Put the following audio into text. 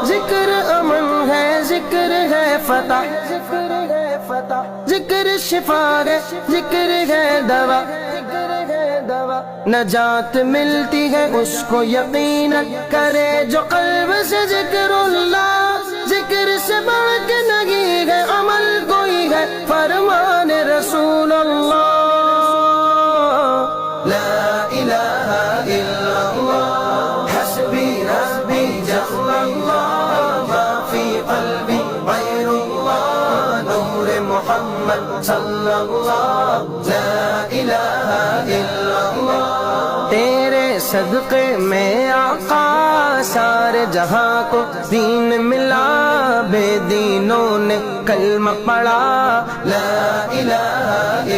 ذکر امن ہے، ذکر ہے فتح، ذکر شفا ہے، ذکر ہے دوا، نجات ملتی ہے اس کو یقیناً کرے جو قلب سے ذکر اللہ۔ ذکر سے بڑھ کے نہیں ہے عمل کوئی ہے، فرمان رسول اللہ۔ لا الہ الا اللہ حسبی ربی جل اللہ ما فی قلبی غیر اللہ نور محمد صلی اللہ۔ لا الہ الا اللہ تیرے صدقے میں آقا سارے جہاں کو دین ملا، بے دینوں نے کلمہ پڑھا۔ لا الہ